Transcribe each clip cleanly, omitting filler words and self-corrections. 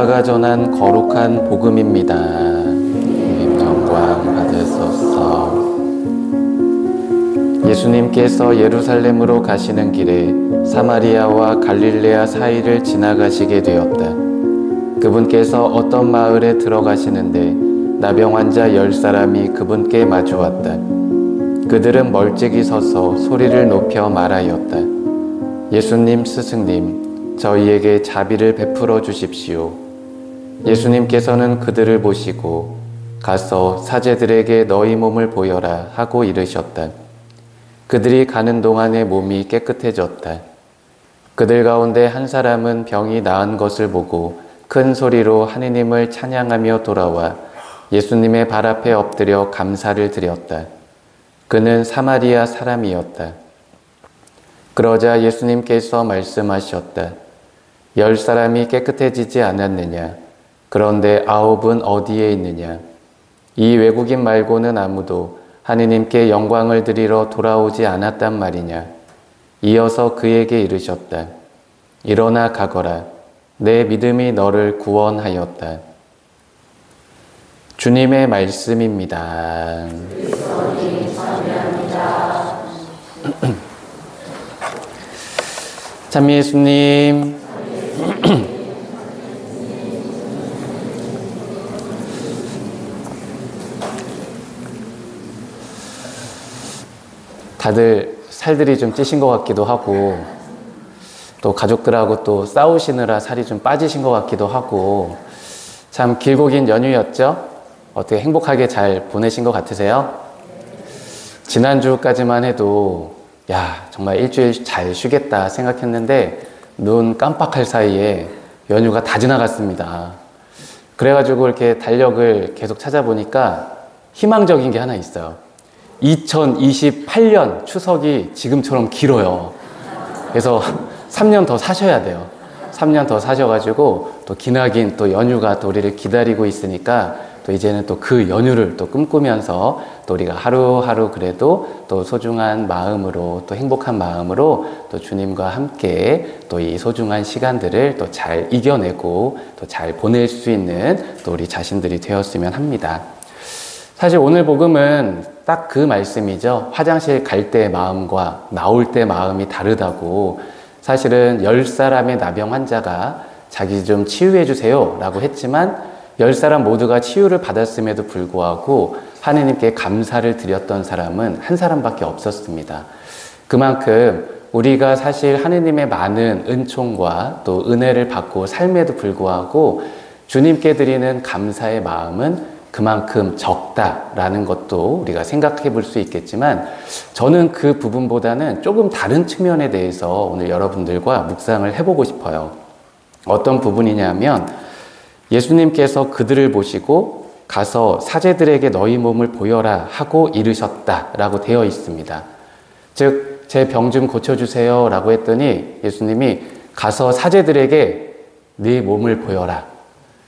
루카가 전한 거룩한 복음입니다. 주님 영광 받으소서. 예수님께서 예루살렘으로 가시는 길에 사마리아와 갈릴레아 사이를 지나가시게 되었다. 그분께서 어떤 마을에 들어가시는데 나병 환자 10사람이 그분께 마주왔다. 그들은 멀찍이 서서 소리를 높여 말하였다. 예수님 스승님, 저희에게 자비를 베풀어 주십시오. 예수님께서는 그들을 보시고 가서 사제들에게 너희 몸을 보여라 하고 이르셨다. 그들이 가는 동안에 몸이 깨끗해졌다. 그들 가운데 한 사람은 병이 나은 것을 보고 큰 소리로 하느님을 찬양하며 돌아와 예수님의 발 앞에 엎드려 감사를 드렸다. 그는 사마리아 사람이었다. 그러자 예수님께서 말씀하셨다. 10사람이 깨끗해지지 않았느냐? 그런데 9은 어디에 있느냐? 이 외국인 말고는 아무도 하느님께 영광을 드리러 돌아오지 않았단 말이냐? 이어서 그에게 이르셨다. 일어나 가거라. 내 믿음이 너를 구원하였다. 주님의 말씀입니다. 참 예수님. 다들 살들이 좀 찌신 것 같기도 하고 또 가족들하고 또 싸우시느라 살이 좀 빠지신 것 같기도 하고 참 길고 긴 연휴였죠? 어떻게 행복하게 잘 보내신 것 같으세요? 지난주까지만 해도 야 정말 일주일 잘 쉬겠다 생각했는데 눈 깜빡할 사이에 연휴가 다 지나갔습니다. 그래가지고 이렇게 달력을 계속 찾아보니까 희망적인 게 하나 있어요. 2028년 추석이 지금처럼 길어요. 그래서 3년 더 사셔야 돼요. 3년 더 사셔가지고 또 기나긴 또 연휴가 또 우리를 기다리고 있으니까 또 이제는 또 그 연휴를 또 꿈꾸면서 또 우리가 하루하루 그래도 또 소중한 마음으로 또 행복한 마음으로 또 주님과 함께 또 이 소중한 시간들을 또 잘 이겨내고 또 잘 보낼 수 있는 또 우리 자신들이 되었으면 합니다. 사실 오늘 복음은 딱 그 말씀이죠. 화장실 갈 때 마음과 나올 때 마음이 다르다고. 사실은 10사람의 나병 환자가 자기 좀 치유해 주세요 라고 했지만 10사람 모두가 치유를 받았음에도 불구하고 하느님께 감사를 드렸던 사람은 한 사람밖에 없었습니다. 그만큼 우리가 사실 하느님의 많은 은총과 또 은혜를 받고 삶에도 불구하고 주님께 드리는 감사의 마음은 그만큼 적다라는 것도 우리가 생각해 볼 수 있겠지만 저는 그 부분보다는 조금 다른 측면에 대해서 오늘 여러분들과 묵상을 해보고 싶어요. 어떤 부분이냐면 예수님께서 그들을 보시고 가서 사제들에게 너희 몸을 보여라 하고 이르셨다라고 되어 있습니다. 즉 제 병 좀 고쳐주세요 라고 했더니 예수님이 가서 사제들에게 네 몸을 보여라.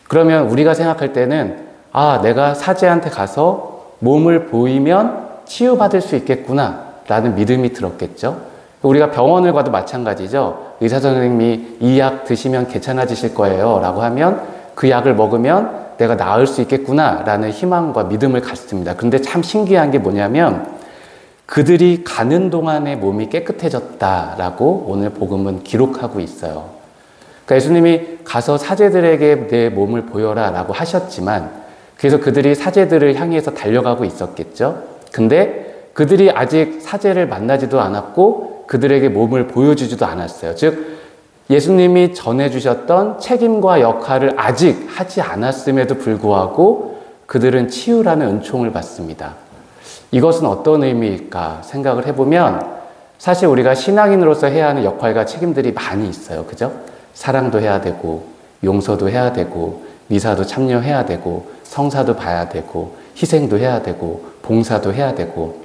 그러면 우리가 생각할 때는 아, 내가 사제한테 가서 몸을 보이면 치유받을 수 있겠구나 라는 믿음이 들었겠죠. 우리가 병원을 가도 마찬가지죠. 의사 선생님이 이 약 드시면 괜찮아지실 거예요 라고 하면 그 약을 먹으면 내가 나을 수 있겠구나 라는 희망과 믿음을 갖습니다. 그런데 참 신기한 게 뭐냐면 그들이 가는 동안에 몸이 깨끗해졌다라고 오늘 복음은 기록하고 있어요. 그러니까 예수님이 가서 사제들에게 내 몸을 보여라 라고 하셨지만 그래서 그들이 사제들을 향해서 달려가고 있었겠죠. 근데 그들이 아직 사제를 만나지도 않았고 그들에게 몸을 보여주지도 않았어요. 즉 예수님이 전해주셨던 책임과 역할을 아직 하지 않았음에도 불구하고 그들은 치유라는 은총을 받습니다. 이것은 어떤 의미일까 생각을 해보면 사실 우리가 신앙인으로서 해야 하는 역할과 책임들이 많이 있어요. 그죠? 사랑도 해야 되고 용서도 해야 되고 미사도 참여해야 되고 성사도 봐야 되고 희생도 해야 되고 봉사도 해야 되고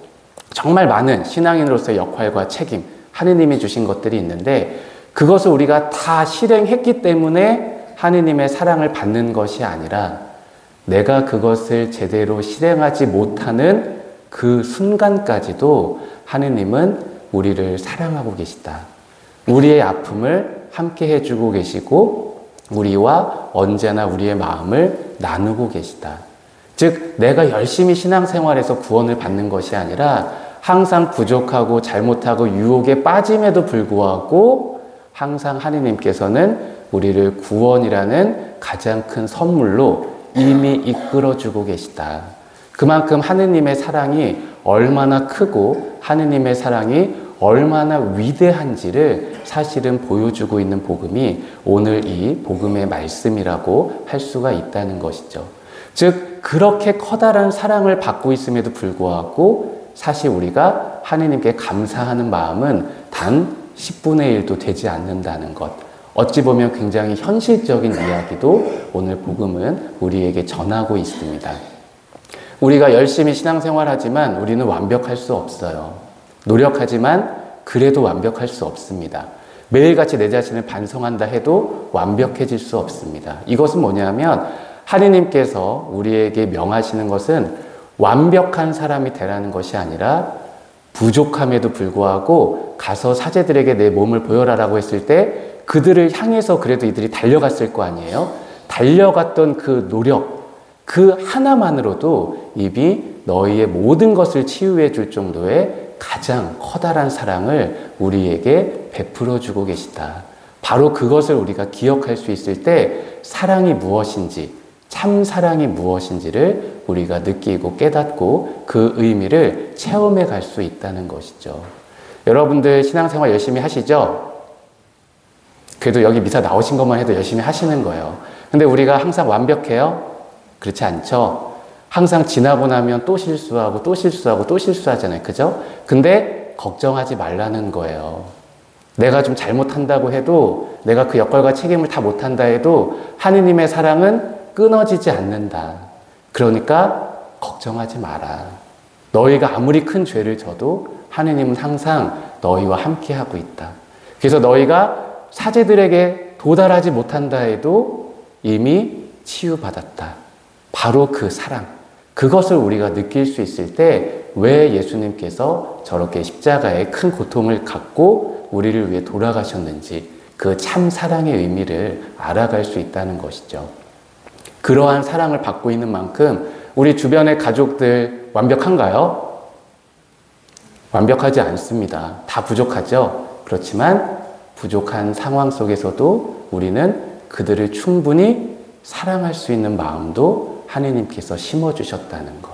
정말 많은 신앙인으로서의 역할과 책임 하느님이 주신 것들이 있는데 그것을 우리가 다 실행했기 때문에 하느님의 사랑을 받는 것이 아니라 내가 그것을 제대로 실행하지 못하는 그 순간까지도 하느님은 우리를 사랑하고 계시다. 우리의 아픔을 함께 해주고 계시고 우리와 언제나 우리의 마음을 나누고 계시다. 즉 내가 열심히 신앙생활에서 구원을 받는 것이 아니라 항상 부족하고 잘못하고 유혹에 빠짐에도 불구하고 항상 하느님께서는 우리를 구원이라는 가장 큰 선물로 이미 이끌어주고 계시다. 그만큼 하느님의 사랑이 얼마나 크고 하느님의 사랑이 얼마나 위대한지를 사실은 보여주고 있는 복음이 오늘 이 복음의 말씀이라고 할 수가 있다는 것이죠. 즉 그렇게 커다란 사랑을 받고 있음에도 불구하고 사실 우리가 하느님께 감사하는 마음은 단 10분의 1도 되지 않는다는 것. 어찌 보면 굉장히 현실적인 이야기도 오늘 복음은 우리에게 전하고 있습니다. 우리가 열심히 신앙생활하지만 우리는 완벽할 수 없어요. 노력하지만 그래도 완벽할 수 없습니다. 매일같이 내 자신을 반성한다 해도 완벽해질 수 없습니다. 이것은 뭐냐면 하느님께서 우리에게 명하시는 것은 완벽한 사람이 되라는 것이 아니라 부족함에도 불구하고 가서 사제들에게 내 몸을 보여라라고 했을 때 그들을 향해서 그래도 이들이 달려갔을 거 아니에요? 달려갔던 그 노력, 그 하나만으로도 이미 너희의 모든 것을 치유해 줄 정도의 가장 커다란 사랑을 우리에게 베풀어 주고 계시다. 바로 그것을 우리가 기억할 수 있을 때 사랑이 무엇인지, 참 사랑이 무엇인지를 우리가 느끼고 깨닫고 그 의미를 체험해 갈 수 있다는 것이죠. 여러분들 신앙생활 열심히 하시죠? 그래도 여기 미사 나오신 것만 해도 열심히 하시는 거예요. 근데 우리가 항상 완벽해요? 그렇지 않죠? 항상 지나고 나면 또 실수하고 또 실수하고 또 실수하잖아요. 그죠? 근데 걱정하지 말라는 거예요. 내가 좀 잘못한다고 해도 내가 그 역할과 책임을 다 못한다 해도 하느님의 사랑은 끊어지지 않는다. 그러니까 걱정하지 마라. 너희가 아무리 큰 죄를 져도 하느님은 항상 너희와 함께하고 있다. 그래서 너희가 사제들에게 도달하지 못한다 해도 이미 치유받았다. 바로 그 사랑. 그것을 우리가 느낄 수 있을 때 왜 예수님께서 저렇게 십자가의 큰 고통을 갖고 우리를 위해 돌아가셨는지 그 참 사랑의 의미를 알아갈 수 있다는 것이죠. 그러한 사랑을 받고 있는 만큼 우리 주변의 가족들 완벽한가요? 완벽하지 않습니다. 다 부족하죠? 그렇지만 부족한 상황 속에서도 우리는 그들을 충분히 사랑할 수 있는 마음도 하느님께서 심어주셨다는 것.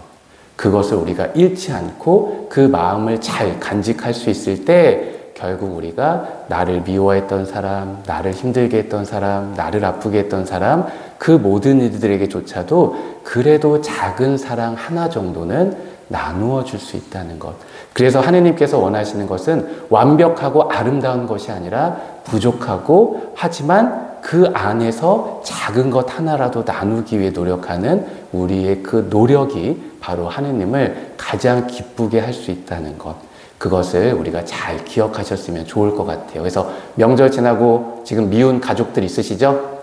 그것을 우리가 잃지 않고 그 마음을 잘 간직할 수 있을 때 결국 우리가 나를 미워했던 사람, 나를 힘들게 했던 사람, 나를 아프게 했던 사람, 그 모든 이들에게조차도 그래도 작은 사랑 하나 정도는 나누어 줄 수 있다는 것. 그래서 하느님께서 원하시는 것은 완벽하고 아름다운 것이 아니라 부족하고 하지만 그 안에서 작은 것 하나라도 나누기 위해 노력하는 우리의 그 노력이 바로 하느님을 가장 기쁘게 할 수 있다는 것. 그것을 우리가 잘 기억하셨으면 좋을 것 같아요. 그래서 명절 지나고 지금 미운 가족들 있으시죠?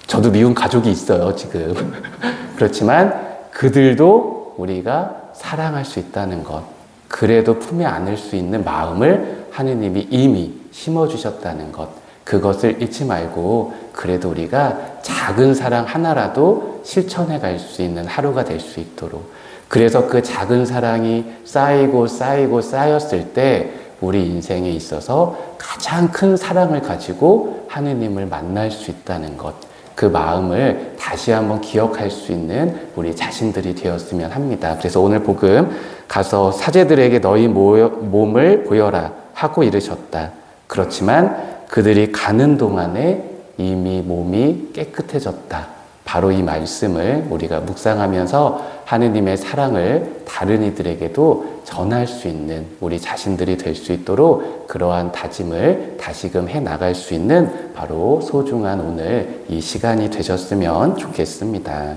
저도 미운 가족이 있어요, 지금. 그렇지만 그들도 우리가 사랑할 수 있다는 것. 그래도 품에 안을 수 있는 마음을 하느님이 이미 심어주셨다는 것. 그것을 잊지 말고 그래도 우리가 작은 사랑 하나라도 실천해 갈 수 있는 하루가 될 수 있도록. 그래서 그 작은 사랑이 쌓이고 쌓이고 쌓였을 때 우리 인생에 있어서 가장 큰 사랑을 가지고 하느님을 만날 수 있다는 것. 그 마음을 다시 한번 기억할 수 있는 우리 자신들이 되었으면 합니다. 그래서 오늘 복음 가서 사제들에게 너희 몸을 보여라 하고 이르셨다. 그렇지만 그들이 가는 동안에 이미 몸이 깨끗해졌다. 바로 이 말씀을 우리가 묵상하면서 하느님의 사랑을 다른 이들에게도 전할 수 있는 우리 자신들이 될 수 있도록 그러한 다짐을 다시금 해 나갈 수 있는 바로 소중한 오늘 이 시간이 되셨으면 좋겠습니다.